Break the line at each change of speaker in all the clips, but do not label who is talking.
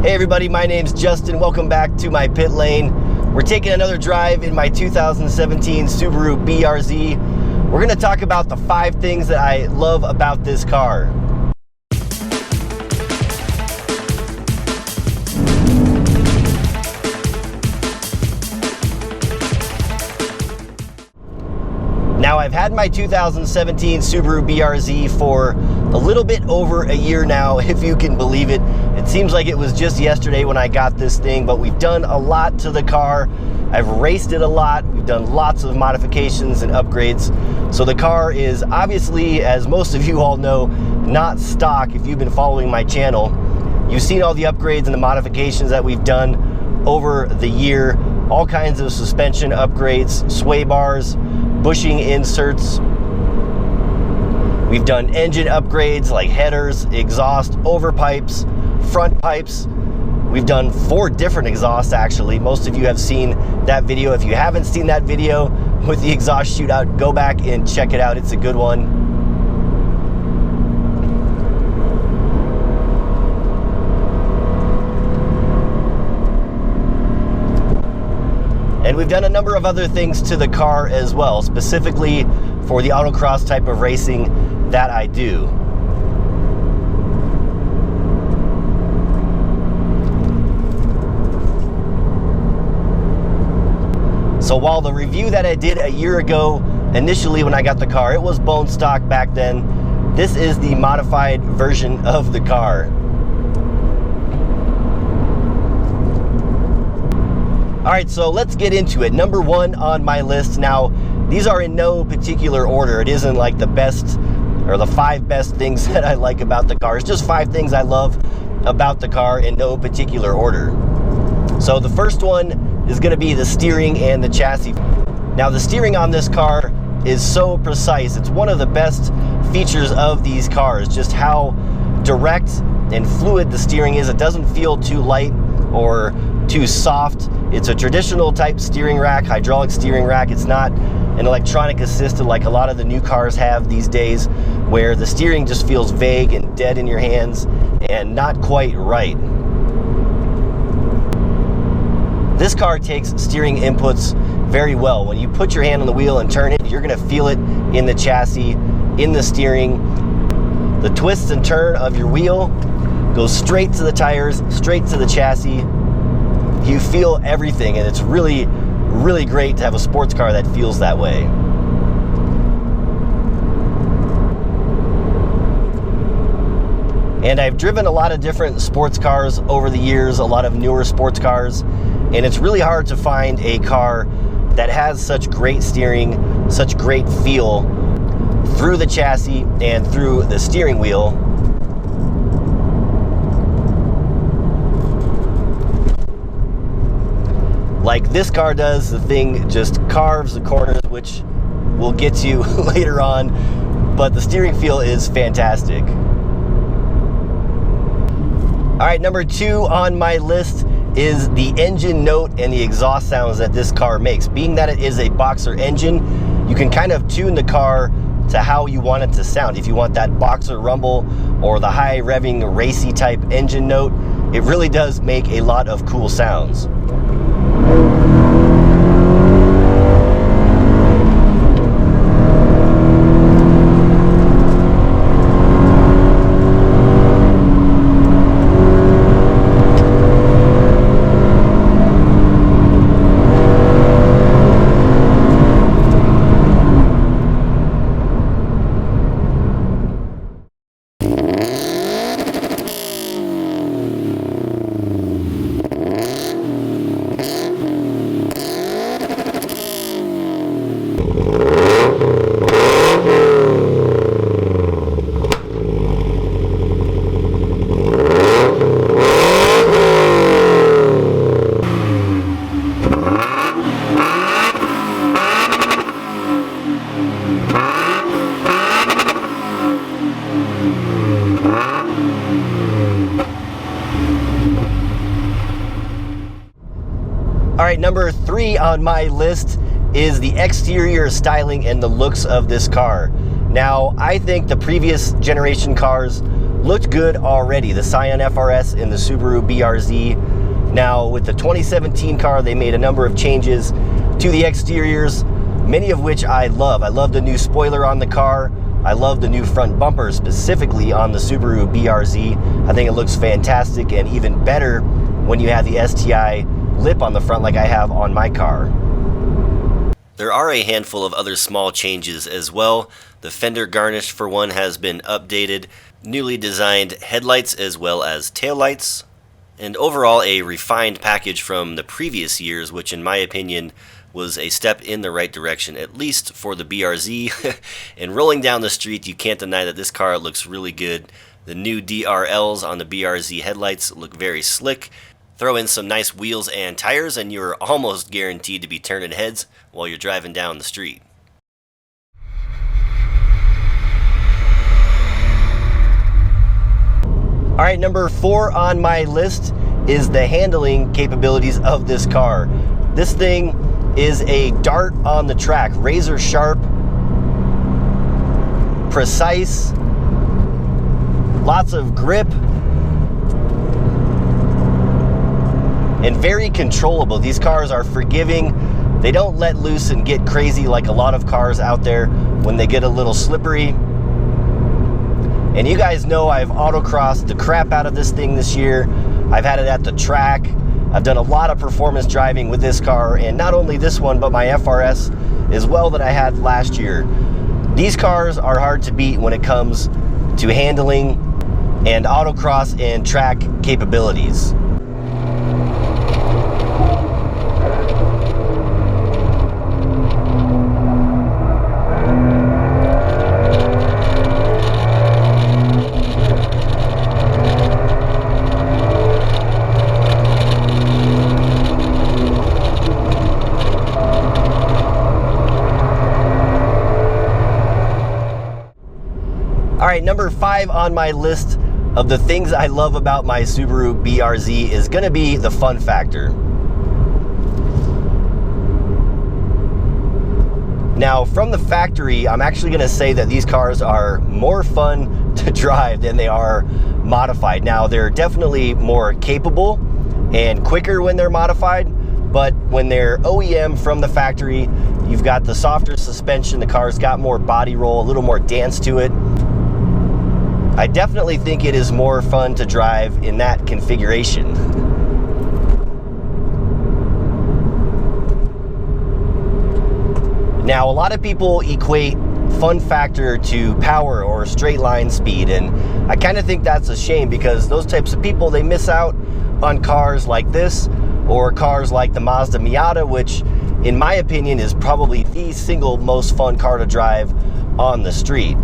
Hey everybody, my name's Justin. Welcome back to my pit lane. We're taking another drive in my 2017 Subaru BRZ. We're gonna talk about the 5 things that I love about this car. Now, I've had my 2017 Subaru BRZ for a little bit over a year now, if you can believe it. It seems like it was just yesterday when I got this thing, but we've done a lot to the car. I've raced it a lot. We've done lots of modifications and upgrades. So the car is obviously, as most of you all know, not stock if you've been following my channel. You've seen all the upgrades and the modifications that we've done over the year. All kinds of suspension upgrades, sway bars, bushing inserts. We've done engine upgrades like headers, exhaust, overpipes, front pipes. We've done 4 different exhausts actually. Most of you have seen that video. If you haven't seen that video with the exhaust shootout, go back and check it out. It's a good one. And we've done a number of other things to the car as well, specifically for the autocross type of racing that I do. So while the review that I did a year ago, initially when I got the car, it was bone stock back then, this is the modified version of the car. All right, so let's get into it. Number 1 on my list. Now, these are in no particular order. It isn't like the best or the 5 best things that I like about the car. It's just 5 things I love about the car in no particular order. So the first one is gonna be the steering and the chassis. Now, the steering on this car is so precise. It's one of the best features of these cars, just how direct and fluid the steering is. It doesn't feel too light or too soft. It's a traditional type steering rack, hydraulic steering rack. It's not an electronic assisted like a lot of the new cars have these days, where the steering just feels vague and dead in your hands and not quite right. This car takes steering inputs very well. When you put your hand on the wheel and turn it, you're gonna feel it in the chassis, in the steering. The twist and turn of your wheel goes straight to the tires, straight to the chassis. You feel everything, and it's really, really great to have a sports car that feels that way. And I've driven a lot of different sports cars over the years, a lot of newer sports cars, and it's really hard to find a car that has such great steering, such great feel through the chassis and through the steering wheel. Like this car does. The thing just carves the corners, which we'll get to later on, but the steering feel is fantastic. All right, number 2 on my list is the engine note and the exhaust sounds that this car makes. Being that it is a boxer engine, you can kind of tune the car to how you want it to sound. If you want that boxer rumble or the high revving racy type engine note, it really does make a lot of cool sounds. All right, number 3 on my list is the exterior styling and the looks of this car. Now, I think the previous generation cars looked good already. The Scion FRS and the Subaru BRZ. Now with the 2017 car, they made a number of changes to the exteriors, many of which I love. I love the new spoiler on the car. I love the new front bumper, specifically on the Subaru BRZ. I think it looks fantastic, and even better when you have the STI lip on the front like I have on my car. There are a handful of other small changes as well. The fender garnish, for one, has been updated, newly designed headlights as well as taillights, and overall a refined package from the previous years, which in my opinion was a step in the right direction, at least for the BRZ. And rolling down the street, you can't deny that this car looks really good. The new DRLs on the BRZ headlights look very slick. Throw in some nice wheels and tires, and you're almost guaranteed to be turning heads while you're driving down the street. All right, number 4 on my list is the handling capabilities of this car. This thing is a dart on the track, razor sharp, precise, lots of grip, and very controllable. These cars are forgiving. They don't let loose and get crazy like a lot of cars out there when they get a little slippery. And you guys know I've autocrossed the crap out of this thing this year. I've had it at the track. I've done a lot of performance driving with this car, and not only this one, but my FRS as well that I had last year. These cars are hard to beat when it comes to handling and autocross and track capabilities. All right, number 5 on my list of the things I love about my Subaru BRZ is going to be the fun factor. Now, from the factory, I'm actually going to say that these cars are more fun to drive than they are modified. Now, they're definitely more capable and quicker when they're modified, but when they're OEM from the factory, you've got the softer suspension, the car's got more body roll, a little more dance to it. I definitely think it is more fun to drive in that configuration. Now, a lot of people equate fun factor to power or straight line speed, and I kind of think that's a shame, because those types of people, they miss out on cars like this or cars like the Mazda Miata, which in my opinion is probably the single most fun car to drive on the street.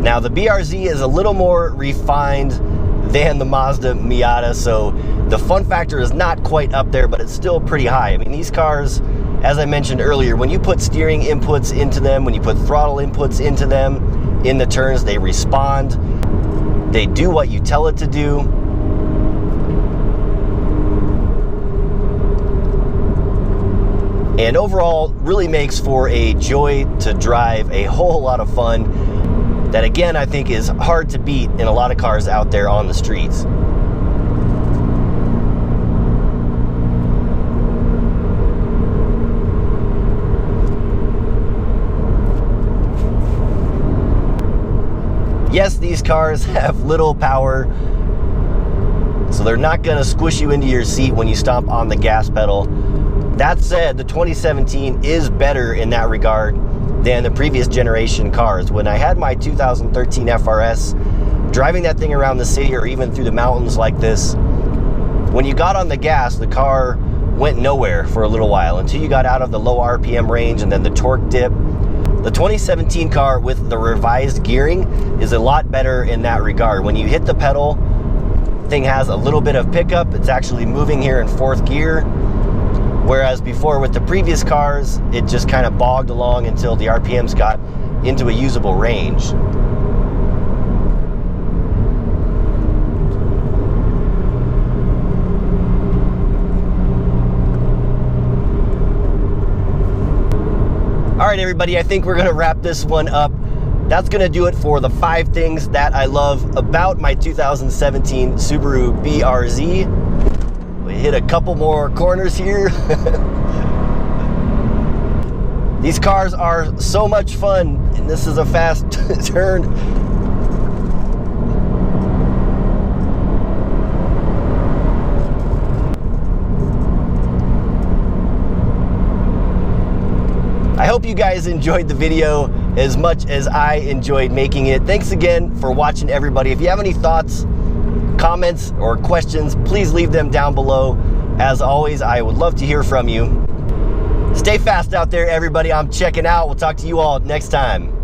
Now, the BRZ is a little more refined than the Mazda Miata, so the fun factor is not quite up there, but it's still pretty high. I mean, these cars, as I mentioned earlier, when you put steering inputs into them, when you put throttle inputs into them in the turns, they respond. They do what you tell it to do. And overall, really makes for a joy to drive, a whole lot of fun that, again, I think is hard to beat in a lot of cars out there on the streets. Yes, these cars have little power, so they're not gonna squish you into your seat when you stomp on the gas pedal. That said, the 2017 is better in that regard than the previous generation cars. When I had my 2013 FRS, driving that thing around the city or even through the mountains like this, when you got on the gas, the car went nowhere for a little while until you got out of the low RPM range and then the torque dip. The 2017 car with the revised gearing is a lot better in that regard. When you hit the pedal, the thing has a little bit of pickup. It's actually moving here in 4th gear. Whereas before with the previous cars, it just kind of bogged along until the RPMs got into a usable range. All right, everybody, I think we're gonna wrap this one up. that's gonna do it for the 5 things that I love about my 2017 Subaru BRZ. We hit a couple more corners here. These cars are so much fun, and this is a fast turn. I hope you guys enjoyed the video as much as I enjoyed making it. Thanks again for watching, everybody. If you have any thoughts, comments, or questions, please leave them down below. As always, I would love to hear from you. Stay fast out there, everybody. I'm checking out. We'll talk to you all next time.